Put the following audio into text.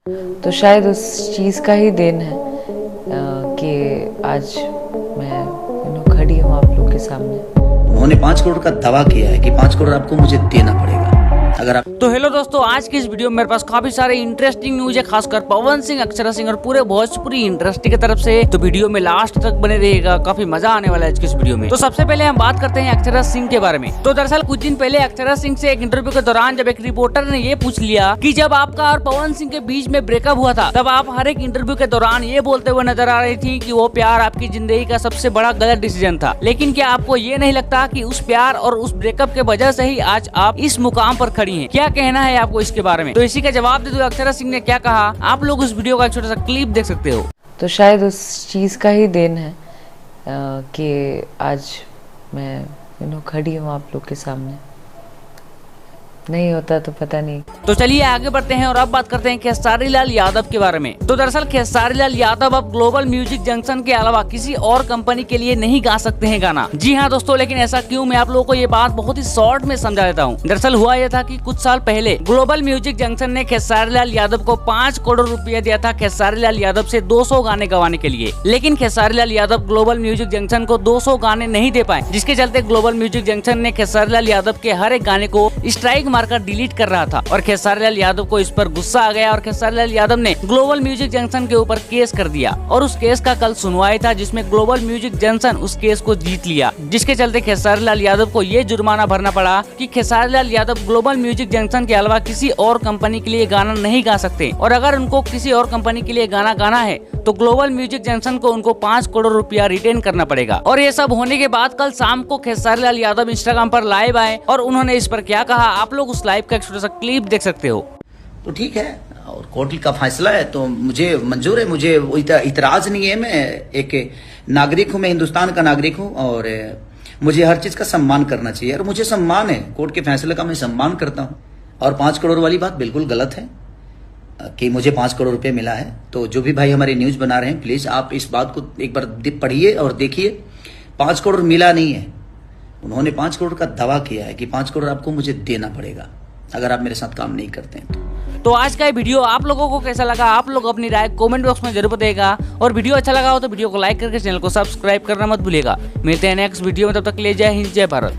तो शायद उस चीज़ का ही देन है कि आज मैं खड़ी हूँ आप लोग के सामने। उन्होंने 5 करोड़ का दावा किया है कि 5 करोड़ आपको मुझे देना पड़ेगा अगर आप। तो हेलो दोस्तों, आज की इस वीडियो में मेरे पास काफी सारे इंटरेस्टिंग न्यूज है, खासकर पवन सिंह, अक्षरा सिंह और पूरे भोजपुरी इंडस्ट्री की तरफ से। तो वीडियो में लास्ट तक बने रहिएगा, काफी मजा आने वाला है आज की इस वीडियो में। तो सबसे पहले हम बात करते हैं अक्षरा सिंह के बारे में। तो दरअसल कुछ दिन पहले अक्षरा सिंह से एक इंटरव्यू के दौरान जब एक रिपोर्टर ने ये पूछ लिया कि जब आपका और पवन सिंह के बीच में ब्रेकअप हुआ था, तब आप हर एक इंटरव्यू के दौरान ये बोलते हुए नजर आ रही थी कि वो प्यार आपकी जिंदगी का सबसे बड़ा गलत डिसीजन था। लेकिन क्या आपको ये नहीं लगता कि उस प्यार और उस ब्रेकअप के वजह से ही आज आप इस मुकाम पर खड़ी हैं? क्या कहना है आपको इसके बारे में? तो इसी का जवाब देते हुए अक्षरा सिंह ने क्या कहा, आप लोग उस वीडियो का एक छोटा सा क्लिप देख सकते हो। तो शायद उस चीज़ का ही देन है कि आज मैं खड़ी हूँ आप लोग के सामने। नहीं होता तो पता नहीं। तो चलिए आगे बढ़ते हैं और अब बात करते हैं खेसारी लाल यादव के बारे में। तो दरअसल खेसारी लाल यादव अब ग्लोबल म्यूजिक जंक्शन के अलावा किसी और कंपनी के लिए नहीं गा सकते हैं गाना। जी हाँ दोस्तों, लेकिन ऐसा क्यों, मैं आप लोगों को ये बात बहुत ही शॉर्ट में समझा देता हूँ। दरअसल हुआ यह था कि कुछ साल पहले ग्लोबल म्यूजिक जंक्शन ने खेसारी लाल यादव को 5 करोड़ रुपया दिया था खेसारी लाल यादव से 200 गाने गवाने के लिए। लेकिन Khesari Lal Yadav global music junction को 200 गाने नहीं दे पाए, जिसके चलते ग्लोबल म्यूजिक जंक्शन ने खेसारी लाल यादव के हर एक गाने को स्ट्राइक मारकर डिलीट कर रहा था। और खेसारी लाल यादव को इस पर गुस्सा आ गया और खेसारी लाल यादव ने ग्लोबल म्यूजिक जंक्शन के ऊपर केस कर दिया। और उस केस का कल सुनवाई था, जिसमें ग्लोबल म्यूजिक जंक्शन उस केस को जीत लिया, जिसके चलते खेसारी लाल यादव को ये जुर्माना भरना पड़ा कि Khesari Lal Yadav global music junction के अलावा किसी और कंपनी के लिए गाना नहीं गा सकते। और अगर उनको किसी और कंपनी के लिए गाना गाना है तो ग्लोबल म्यूजिक जंक्शन को उनको 5 करोड़ रुपया रिटेन करना पड़ेगा। और ये सब होने के बाद कल शाम को खेसारी लाल यादव इंस्टाग्राम पर लाइव आए और उन्होंने इस पर क्या कहा, आप लोग उस लाइव का एक छोटा सा क्लिप देख सकते हो। तो ठीक है, और कोर्ट का फैसला है तो मुझे मंजूर है, मुझे इतराज नहीं है। मैं एक नागरिक हूं, मैं हिंदुस्तान का नागरिक हूं और मुझे हर चीज का सम्मान करना चाहिए और मुझे सम्मान है, कोर्ट के फैसले का मैं सम्मान करता हूं। और 5 करोड़ वाली बात बिल्कुल गलत है कि मुझे 5 करोड़ रुपए मिला है। तो जो भी भाई हमारे न्यूज बना रहे हैं, प्लीज आप इस बात को एक बार पढ़िए और देखिए। 5 करोड़ मिला नहीं है, उन्होंने 5 करोड़ का दावा किया है कि 5 करोड़ आपको मुझे देना पड़ेगा अगर आप मेरे साथ काम नहीं करते हैं। तो आज का ये वीडियो आप लोगों को कैसा लगा, आप लोग अपनी राय कमेंट बॉक्स में जरूर बताइएगा। और वीडियो अच्छा लगा हो तो वीडियो को लाइक करके चैनल को सब्सक्राइब करना मत भूलिएगा। मिलते हैं नेक्स्ट वीडियो में, तब तक के लिए जय हिंद, जय भारत।